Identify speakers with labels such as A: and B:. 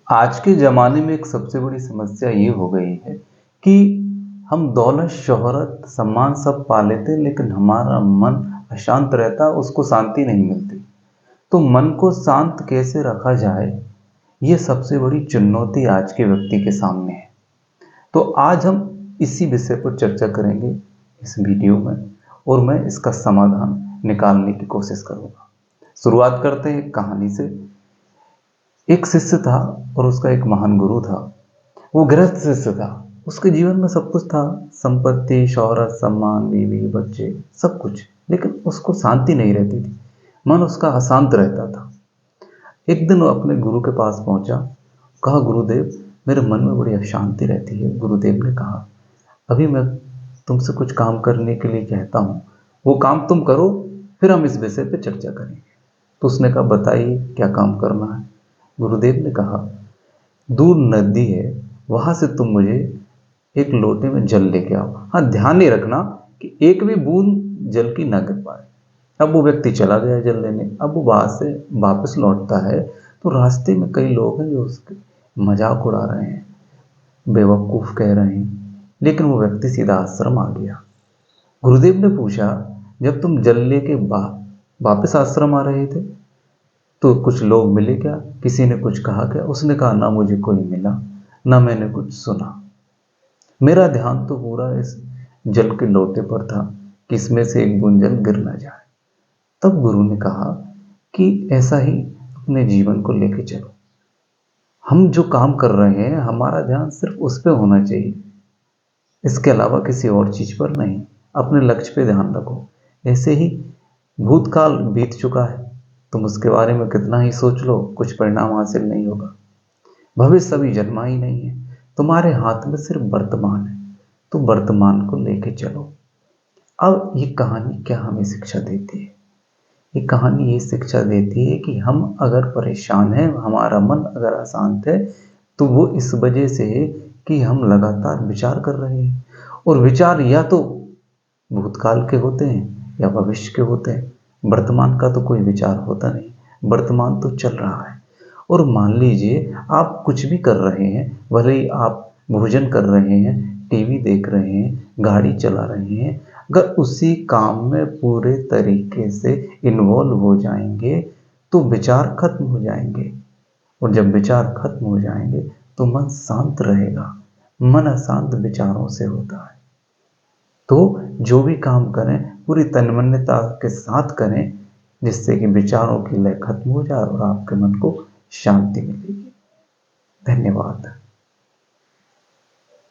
A: आज के ज़माने में एक सबसे बड़ी समस्या ये हो गई है कि हम दौलत, शोहरत, सम्मान सब पा लेते हैं, लेकिन हमारा मन अशांत रहता, उसको शांति नहीं मिलती। तो मन को शांत कैसे रखा जाए, ये सबसे बड़ी चुनौती आज के व्यक्ति के सामने है। तो आज हम इसी विषय पर चर्चा करेंगे इस वीडियो में, और मैं इसका समाधान निकालने की कोशिश करूँगा। शुरुआत करते हैं एक कहानी से। एक शिष्य था और उसका एक महान गुरु था। वो गृहस्थ शिष्य था। उसके जीवन में सब कुछ था, संपत्ति, शोहरत, सम्मान, बीवी, बच्चे, सब कुछ, लेकिन उसको शांति नहीं रहती थी। मन उसका अशांत रहता था। एक दिन वो अपने गुरु के पास पहुंचा, कहा, गुरुदेव, मेरे मन में बड़ी अशांति रहती है। गुरुदेव ने कहा, अभी मैं तुमसे कुछ काम करने के लिए कहता हूँ, वो काम तुम करो, फिर हम इस विषय पर चर्चा करेंगे। तो उसने कहा, बताइए क्या काम करना है। गुरुदेव ने कहा, दूर नदी है, वहां से तुम मुझे एक लोटे में जल लेके आओ। हाँ, ध्यान नहीं रखना कि एक भी बूंद जल की ना गिर पाए। अब वो व्यक्ति चला गया जल लेने। अब वो वहां से वापस लौटता है तो रास्ते में कई लोग हैं जो उसके मजाक उड़ा रहे हैं, बेवकूफ कह रहे हैं, लेकिन वो व्यक्ति सीधा आश्रम आ गया। गुरुदेव ने पूछा, जब तुम जल लेके वापस आश्रम आ रहे थे तो कुछ लोग मिले क्या, किसी ने कुछ कहा क्या? उसने कहा, ना मुझे कोई मिला, ना मैंने कुछ सुना। मेरा ध्यान तो पूरा इस जल के लोटे पर था कि इसमें से एक बूंद जल गिर ना जाए। तब गुरु ने कहा कि ऐसा ही अपने जीवन को लेके चलो। हम जो काम कर रहे हैं, हमारा ध्यान सिर्फ उस पे होना चाहिए, इसके अलावा किसी और चीज पर नहीं। अपने लक्ष्य पे ध्यान रखो। ऐसे ही भूतकाल बीत चुका है, तुम उसके बारे में कितना ही सोच लो, कुछ परिणाम हासिल नहीं होगा। भविष्य अभी जन्मा ही नहीं है, तुम्हारे हाथ में सिर्फ वर्तमान है, तो वर्तमान को लेके चलो। अब ये कहानी क्या हमें शिक्षा देती है? ये कहानी ये शिक्षा देती है कि हम अगर परेशान हैं, हमारा मन अगर अशांत है, तो वो इस वजह से है कि हम लगातार विचार कर रहे हैं, और विचार या तो भूतकाल के होते हैं या भविष्य के होते हैं। वर्तमान का तो कोई विचार होता नहीं, वर्तमान तो चल रहा है। और मान लीजिए आप कुछ भी कर रहे हैं, भले ही आप भोजन कर रहे हैं, टीवी देख रहे हैं, गाड़ी चला रहे हैं, अगर उसी काम में पूरे तरीके से इन्वॉल्व हो जाएंगे तो विचार खत्म हो जाएंगे, और जब विचार खत्म हो जाएंगे तो मन शांत रहेगा। मन अशांत विचारों से होता है। तो जो भी काम करें पूरी तन्मयता के साथ करें, जिससे कि विचारों की लय खत्म हो जाए और आपके मन को शांति मिलेगी। धन्यवाद।